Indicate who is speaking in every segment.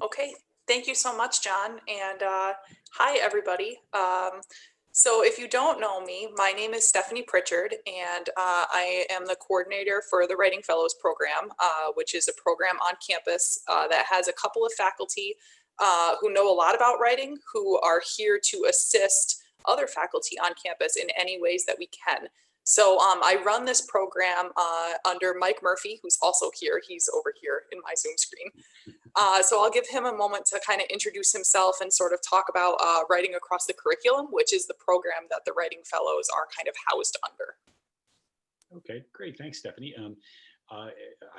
Speaker 1: Okay, thank you so much, John. And hi, everybody. So, if you don't know me, my name is Stephanie Pritchard, and I am the coordinator for the Writing Fellows program, which is a program on campus that has a couple of faculty who know a lot about writing, who are here to assist other faculty on campus in any ways that we can. So I run this program under Mike Murphy, who's also here. He's over here in my Zoom screen. So I'll give him a moment to kind of introduce himself and sort of talk about writing across the curriculum, which is the program that the Writing Fellows are kind of housed under.
Speaker 2: Okay, great. Thanks, Stephanie. Uh,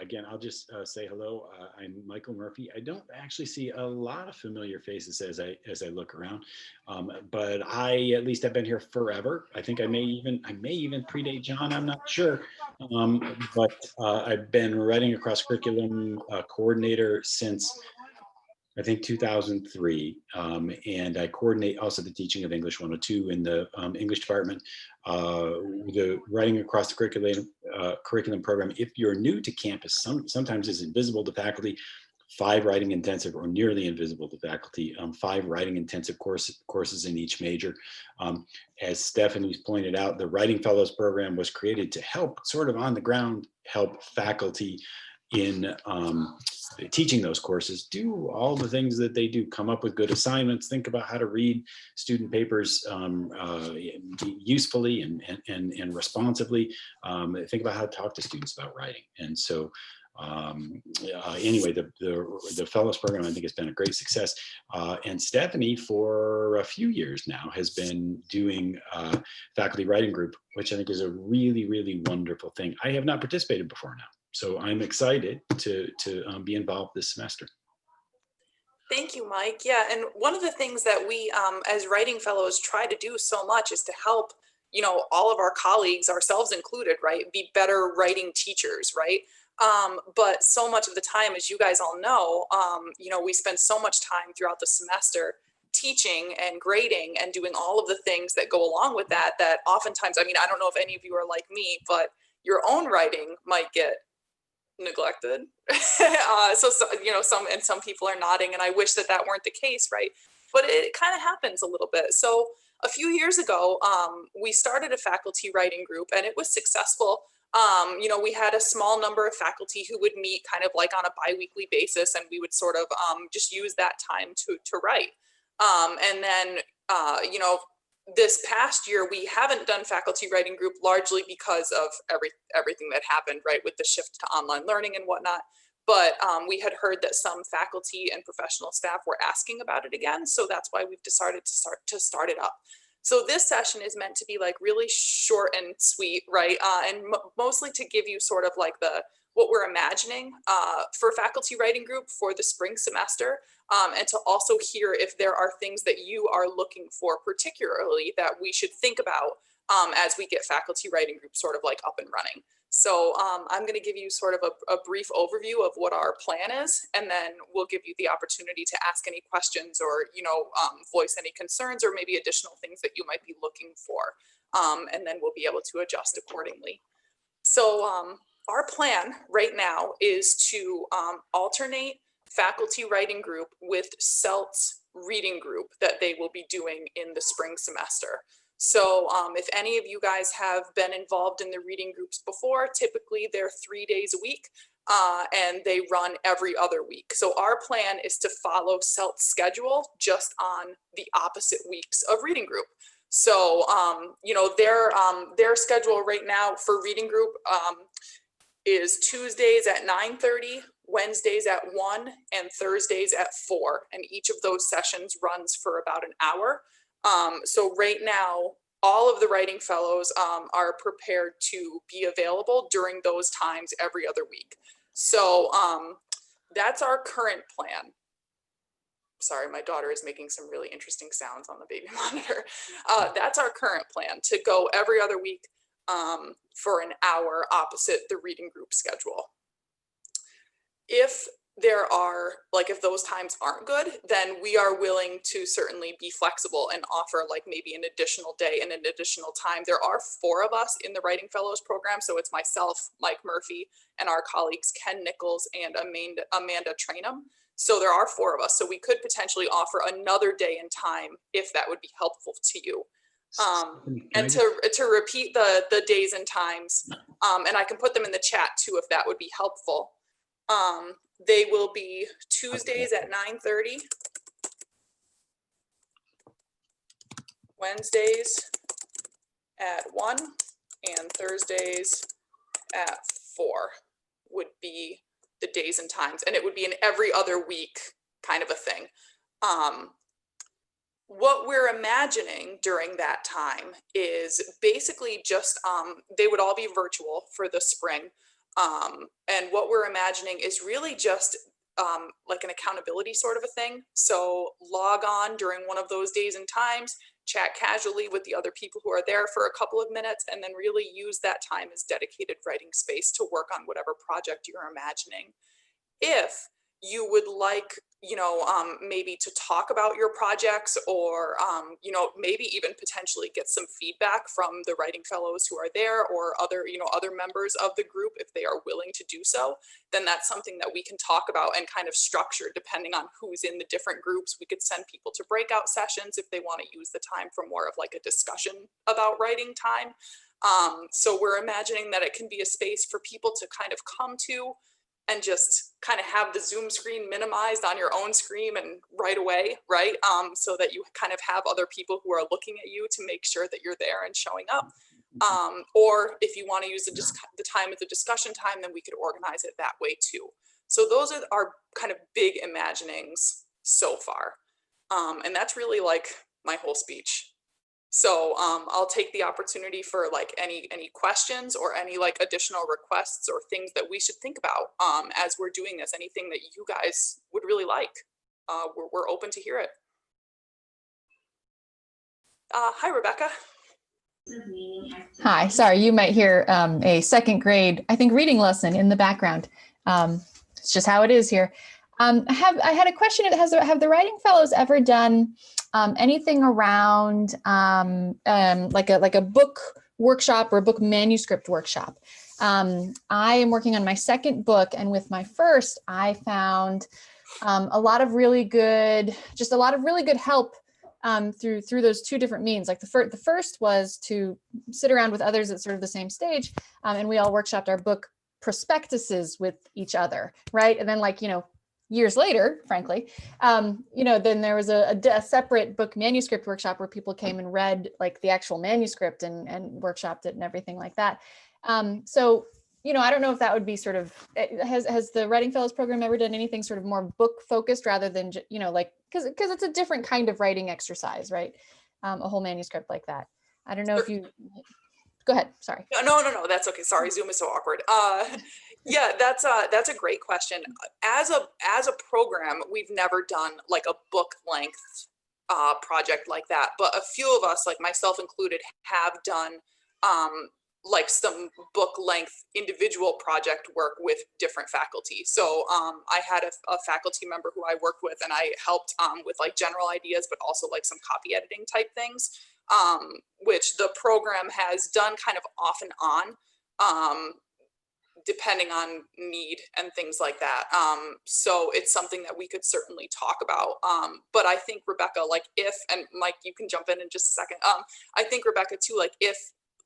Speaker 2: Again, I'll just say hello. I'm Michael Murphy. I don't actually see a lot of familiar faces as I look around, but I at least have been here forever. I think I may even predate John. I'm not sure, but I've been writing across curriculum coordinator since I think 2003, and I coordinate also the teaching of English 102 in the English department, the writing across the curriculum program. If you're new to campus, sometimes it's invisible to faculty. 5 writing intensive or nearly invisible to faculty. 5 writing intensive courses in each major. As Stephanie's pointed out, the Writing Fellows program was created to help, sort of on the ground, help faculty in teaching those courses, do all the things that they do, come up with good assignments, think about how to read student papers usefully and responsibly, think about how to talk to students about writing. And so anyway, the fellows program, I think, has been a great success. And Stephanie, for a few years now, has been doing faculty writing group, which I think is a really, really wonderful thing. I have not participated before now, so I'm excited to be involved this semester.
Speaker 1: Thank you, Mike. Yeah, and one of the things that we, as Writing Fellows, try to do so much is to help, all of our colleagues, ourselves included, right, be better writing teachers, right? But so much of the time, as you guys all know, we spend so much time throughout the semester teaching and grading and doing all of the things that go along with that, that oftentimes, I mean, I don't know if any of you are like me, but your own writing might get neglected. Some people are nodding, and I wish that that weren't the case, right? But it kind of happens a little bit. So a few years ago, we started a faculty writing group, and it was successful. We had a small number of faculty who would meet kind of like on a biweekly basis, and we would sort of just use that time to write. And then, this past year we haven't done faculty writing group, largely because of everything that happened, right, with the shift to online learning and whatnot. But we had heard that some faculty and professional staff were asking about it again, so that's why we've decided to start it up. So this session is meant to be like really short and sweet, right, and mostly to give you sort of like the what we're imagining for faculty writing group for the spring semester, and to also hear if there are things that you are looking for particularly that we should think about as we get faculty writing group sort of like up and running. So I'm going to give you sort of a brief overview of what our plan is, and then we'll give you the opportunity to ask any questions or, voice any concerns or maybe additional things that you might be looking for. And then we'll be able to adjust accordingly. So our plan right now is to alternate faculty writing group with CELT's reading group that they will be doing in the spring semester. So if any of you guys have been involved in the reading groups before, typically they're 3 days a week, and they run every other week. So our plan is to follow CELT's schedule just on the opposite weeks of reading group. So, their schedule right now for reading group is Tuesdays at 9:30, Wednesdays at 1, and Thursdays at 4. And each of those sessions runs for about an hour. So right now, all of the writing fellows are prepared to be available during those times every other week. So that's our current plan. Sorry, my daughter is making some really interesting sounds on the baby monitor. That's our current plan, to go every other week for an hour opposite the reading group schedule. If if those times aren't good, then we are willing to certainly be flexible and offer like maybe an additional day and an additional time. There are 4 of us in the Writing Fellows program. So it's myself, Mike Murphy, and our colleagues, Ken Nichols and Amanda Trainum. So there are 4 of us. So we could potentially offer another day and time if that would be helpful to you. And to repeat the days and times, and I can put them in the chat too if that would be helpful. They will be Tuesdays at 9:30, Wednesdays at 1, and Thursdays at 4 would be the days and times, and it would be an every other week kind of a thing. What we're imagining during that time is basically just, they would all be virtual for the spring. And what we're imagining is really just like an accountability sort of a thing. So log on during one of those days and times, chat casually with the other people who are there for a couple of minutes, and then really use that time as dedicated writing space to work on whatever project you're imagining. If you would like, maybe to talk about your projects, or, maybe even potentially get some feedback from the writing fellows who are there, or other, other members of the group, if they are willing to do so, then that's something that we can talk about and kind of structure depending on who's in the different groups. We could send people to breakout sessions if they want to use the time for more of like a discussion about writing time. So we're imagining that it can be a space for people to kind of come to and just kind of have the Zoom screen minimized on your own screen and right away, right? So that you kind of have other people who are looking at you to make sure that you're there and showing up. Or if you want to use the time as a discussion time, then we could organize it that way too. So those are our kind of big imaginings so far. And that's really like my whole speech. So I'll take the opportunity for like any questions or any like additional requests or things that we should think about as we're doing this. Anything that you guys would really like, we're open to hear it. Hi, Rebecca.
Speaker 3: Hi, sorry, you might hear a second grade, I think, reading lesson in the background. It's just how it is here. I had a question. Have the writing fellows ever done anything around like a book workshop or a book manuscript workshop? I am working on my second book, and with my first, I found a lot of really good help through those 2 different means. Like the first was to sit around with others at sort of the same stage, and we all workshopped our book prospectuses with each other, right? And then, like, years later, frankly, then there was a separate book manuscript workshop where people came and read like the actual manuscript and workshopped it and everything like that. So, I don't know if that would be sort of, has the Writing Fellows program ever done anything sort of more book focused rather than, like, because it's a different kind of writing exercise, right? A whole manuscript like that. I don't know if you, go ahead, sorry.
Speaker 1: No, that's okay. Sorry, Zoom is so awkward. Yeah, that's a great question. As a program, we've never done like a book length project like that, but a few of us, like myself included, have done like some book length individual project work with different faculty. So I had a faculty member who I worked with, and I helped with like general ideas, but also like some copy editing type things, which the program has done kind of off and on, depending on need and things like that. So it's something that we could certainly talk about. But I think, Rebecca, like and Mike, you can jump in just a second. I think, Rebecca, too, like if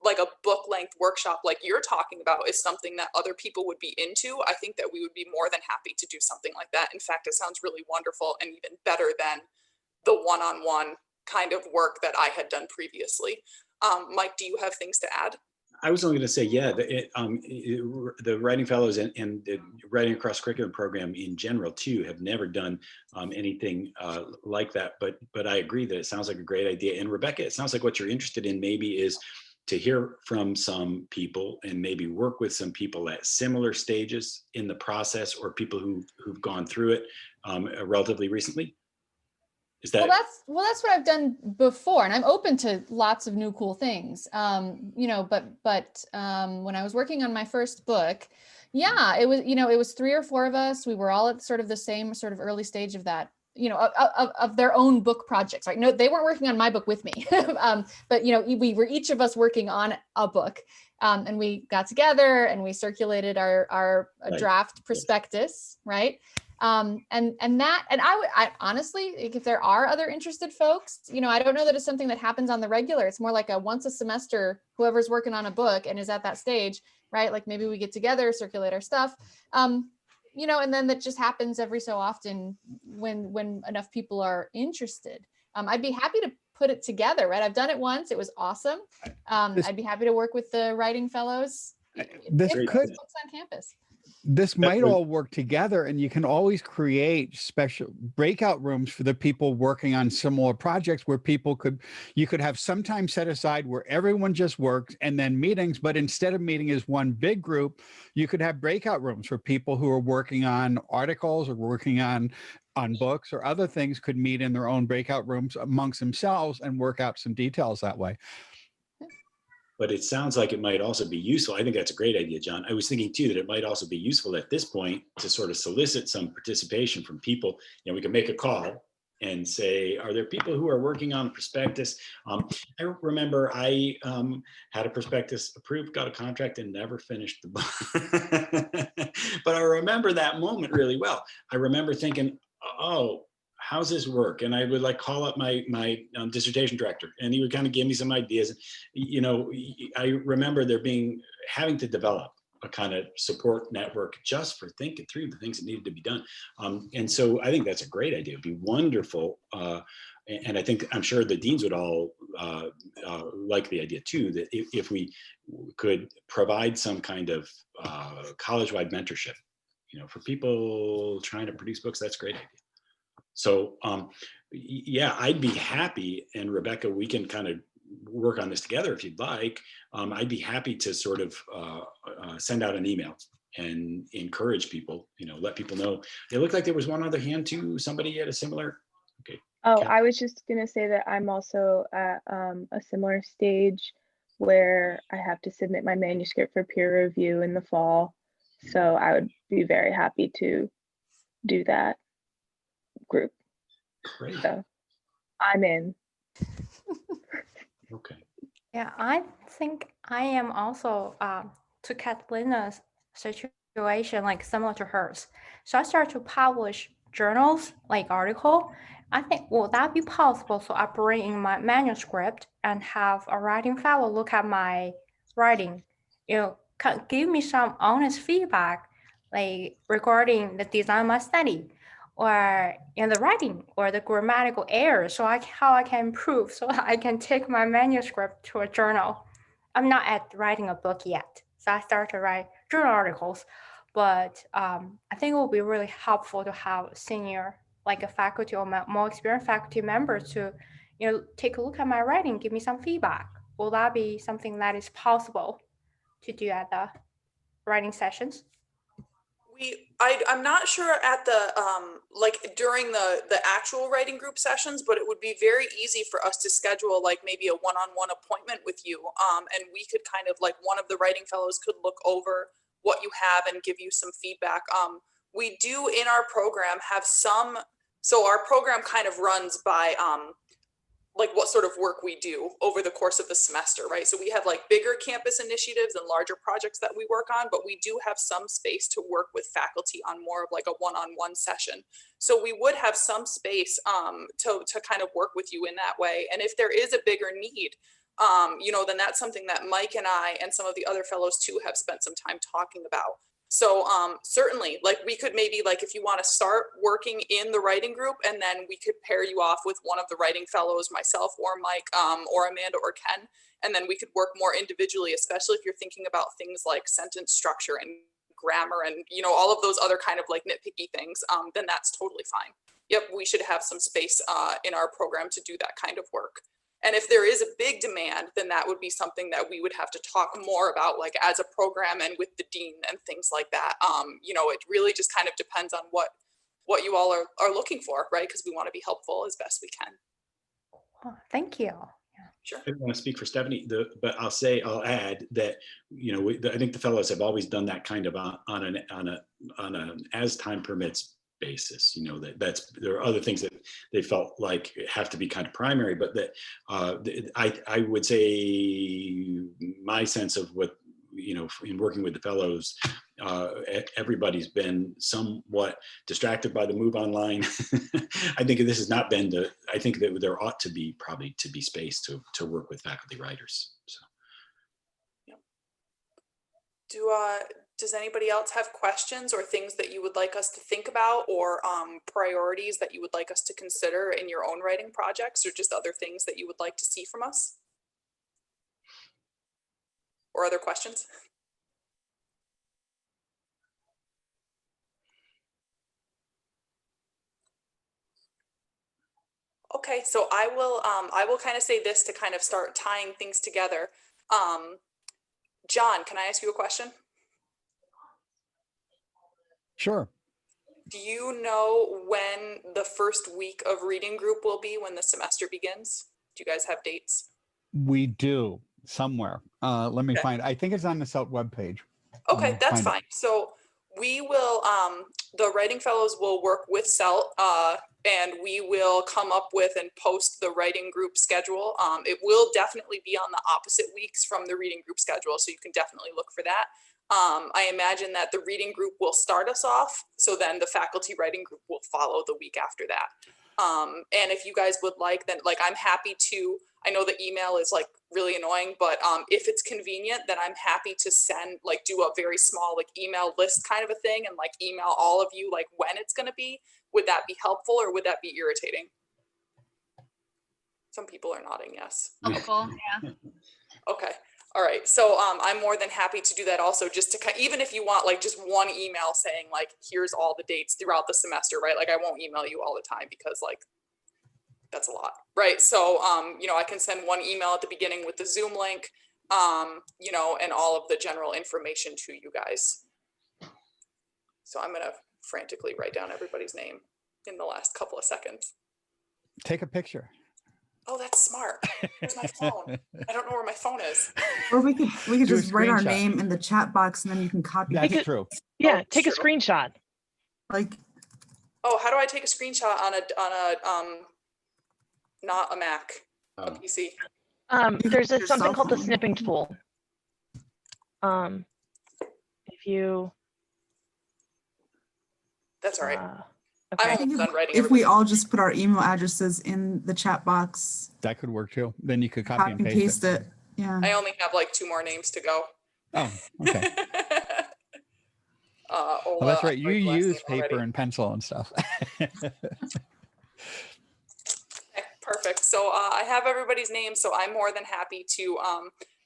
Speaker 1: like a book length workshop like you're talking about is something that other people would be into, I think that we would be more than happy to do something like that. In fact, it sounds really wonderful and even better than the one-on-one kind of work that I had done previously. Mike, do you have things to add?
Speaker 2: I was only going to say, yeah, the Writing Fellows and the Writing Across Curriculum program in general too have never done anything like that. But I agree that it sounds like a great idea. And Rebecca, it sounds like what you're interested in maybe is to hear from some people and maybe work with some people at similar stages in the process, or people who've gone through it relatively recently. Is that?
Speaker 3: Well, that's what I've done before, and I'm open to lots of new cool things. But when I was working on my first book, yeah, it was 3 or 4 of us. We were all at sort of the same sort of early stage of that, of their own book projects, right? No, they weren't working on my book with me, but we were each of us working on a book, and we got together and we circulated our
Speaker 2: Right.
Speaker 3: draft prospectus, right? I honestly, like, if there are other interested folks, I don't know that it's something that happens on the regular. It's more like a once a semester, whoever's working on a book and is at that stage, right? Like maybe we get together, circulate our stuff, and then that just happens every so often when enough people are interested. I'd be happy to put it together, right? I've done it once. It was awesome. I'd be happy to work with the writing fellows.
Speaker 4: This could
Speaker 3: books on campus.
Speaker 4: This might all work together, and you can always create special breakout rooms for the people working on similar projects where you could have some time set aside where everyone just works and then meetings, but instead of meeting as one big group, you could have breakout rooms for people who are working on articles or working on books or other things could meet in their own breakout rooms amongst themselves and work out some details that way.
Speaker 2: But it sounds like it might also be useful. I think that's a great idea, John. I was thinking too that it might also be useful at this point to sort of solicit some participation from people. We can make a call and say, are there people who are working on a prospectus? I remember I had a prospectus approved, got a contract, and never finished the book. But I remember that moment really well. I remember thinking, oh, how's this work? And I would call up my dissertation director, and he would kind of give me some ideas. I remember having to develop a kind of support network just for thinking through the things that needed to be done. And so I think that's a great idea. It'd be wonderful. And I'm sure the deans would all like the idea too, that if we could provide some kind of college-wide mentorship, for people trying to produce books, that's a great idea. So, I'd be happy, and Rebecca, we can kind of work on this together if you'd like. I'd be happy to sort of send out an email and encourage people, let people know. It looked like there was one other hand too. Somebody had a similar, okay.
Speaker 5: Oh, I was just going to say that I'm also at a similar stage where I have to submit my manuscript for peer review in the fall. So I would be very happy to do that group.
Speaker 2: Great.
Speaker 5: So I'm in.
Speaker 2: Okay.
Speaker 6: Yeah, I think I am also to Catalina's situation, like similar to hers. So I started to publish journals, like article. I think, will that be possible? So I bring in my manuscript and have a writing fellow look at my writing, give me some honest feedback, like regarding the design of my study, or in the writing or the grammatical errors, so how I can improve, so I can take my manuscript to a journal. I'm not at writing a book yet, so I started to write journal articles, but I think it will be really helpful to have senior, like a faculty or more experienced faculty members to, take a look at my writing, give me some feedback. Will that be something that is possible to do at the writing sessions?
Speaker 1: I'm not sure at the during the actual writing group sessions, but it would be very easy for us to schedule maybe a one-on-one appointment with you, and we could kind of one of the writing fellows could look over what you have and give you some feedback. We do in our program have so our program kind of runs by what sort of work we do over the course of the semester, right? So we have bigger campus initiatives and larger projects that we work on, but we do have some space to work with faculty on more of a one-on-one session. So we would have some space to kind of work with you in that way. And if there is a bigger need, then that's something that Mike and I and some of the other fellows too have spent some time talking about. So certainly, we could maybe, if you want to start working in the writing group, and then we could pair you off with one of the writing fellows, myself or Mike or Amanda or Ken, and then we could work more individually, especially if you're thinking about things like sentence structure and grammar and, all of those other kind of nitpicky things, then that's totally fine. Yep, we should have some space in our program to do that kind of work. And if there is a big demand, then that would be something that we would have to talk more about, as a program and with the dean and things like that. It really just kind of depends on what you all are looking for, right? Because we want to be helpful as best we can.
Speaker 6: Oh, thank you.
Speaker 1: Sure.
Speaker 2: I don't want to speak for Stephanie, but I'll add that, I think the fellows have always done that kind of on an as time permits basis. There are other things that they felt like have to be kind of primary, but that I would say my sense of what, in working with the fellows, everybody's been somewhat distracted by the move online. I think this has not been I think that there ought to be probably to be space to work with faculty writers. So.
Speaker 1: Does anybody else have questions or things that you would like us to think about, or priorities that you would like us to consider in your own writing projects, or just other things that you would like to see from us? Or other questions? Okay, so I will kind of say this to kind of start tying things together. John, can I ask you a question?
Speaker 4: Sure.
Speaker 1: Do you know when the first week of reading group will be, when the semester begins? Do you guys have dates?
Speaker 4: We do somewhere. Let me find. I think it's on the CELT webpage.
Speaker 1: Okay, that's fine. So we will, the writing fellows will work with CELT, and we will come up with and post the writing group schedule. It will definitely be on the opposite weeks from the reading group schedule, so you can definitely look for that. I imagine that the reading group will start us off, so then the faculty writing group will follow the week after that. And if you guys would like, then like I'm happy to, I know the email is like really annoying, but if it's convenient, then I'm happy to send, like do a very small like email list kind of a thing and like email all of you like when it's going to be. Would that be helpful or would that be irritating? Some people are nodding yes.
Speaker 7: Helpful, yeah.
Speaker 1: Okay. All right. So I'm more than happy to do that also, just to even if you want like just one email saying like, here's all the dates throughout the semester, right? Like I won't email you all the time because like, that's a lot, right? So, you know, I can send one email at the beginning with the Zoom link, you know, and all of the general information to you guys. So I'm going to frantically write down everybody's name in the last couple of seconds.
Speaker 4: Take a picture.
Speaker 1: Oh, that's smart. Where's my phone? I don't know where my phone is.
Speaker 8: Or we could
Speaker 4: Do a
Speaker 8: just write our
Speaker 4: screenshot.
Speaker 8: name in the chat box and then you can copy
Speaker 4: That's
Speaker 8: it.
Speaker 4: true.
Speaker 9: Yeah,
Speaker 1: Oh,
Speaker 9: take a
Speaker 1: true.
Speaker 9: screenshot.
Speaker 8: Like,
Speaker 1: Oh, how do I take a screenshot on a not a Mac, a PC?
Speaker 9: There's
Speaker 8: your
Speaker 9: something
Speaker 8: cell
Speaker 9: called the
Speaker 8: phone.
Speaker 9: snipping tool. If you,
Speaker 1: That's all right.
Speaker 9: okay.
Speaker 1: I'm
Speaker 8: I think
Speaker 1: almost done writing.
Speaker 8: if we all just put our email addresses in the chat box,
Speaker 4: That could work too. Then you could
Speaker 8: copy and paste it. Yeah.
Speaker 1: I only have like 2 more names to go.
Speaker 4: Oh, okay.
Speaker 1: Ola,
Speaker 4: Well, that's right.
Speaker 1: I
Speaker 4: You
Speaker 1: wrote the last
Speaker 4: use
Speaker 1: name
Speaker 4: paper
Speaker 1: already.
Speaker 4: and pencil and stuff.
Speaker 1: Okay, perfect. So I have everybody's name, so I'm more than happy to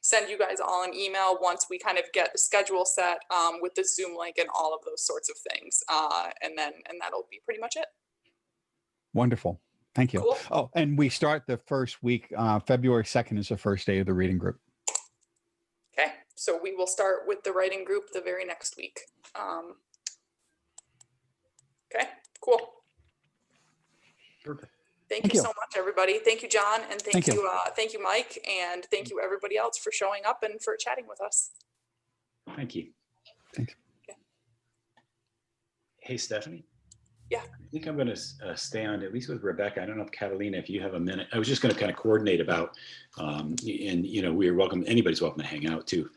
Speaker 1: send you guys all an email once we kind of get the schedule set with the Zoom link and all of those sorts of things. And that'll be pretty much it.
Speaker 4: Wonderful. Thank you.
Speaker 1: Cool.
Speaker 4: Oh, and we start the first week. February 2nd is the first day of the reading group.
Speaker 1: Okay, so we will start with the writing group the very next week. Okay, cool.
Speaker 2: Perfect.
Speaker 1: Thank you so much, everybody. Thank you, John, and thank
Speaker 4: Thank you.
Speaker 1: you, thank you, Mike, and thank you, everybody else, for showing up and for chatting with us.
Speaker 2: Thank you.
Speaker 4: Thanks.
Speaker 1: Okay.
Speaker 2: Hey, Stephanie.
Speaker 1: Yeah.
Speaker 2: I think I'm going to stay on, at least with Rebecca. I don't know if Catalina, if you have a minute. I was just going to kind of coordinate about, and you know, we are welcome. Anybody's welcome to hang out too.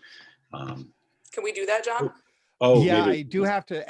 Speaker 1: Can we do that, John?
Speaker 2: Oh,
Speaker 4: Yeah,
Speaker 2: maybe.
Speaker 4: I do have to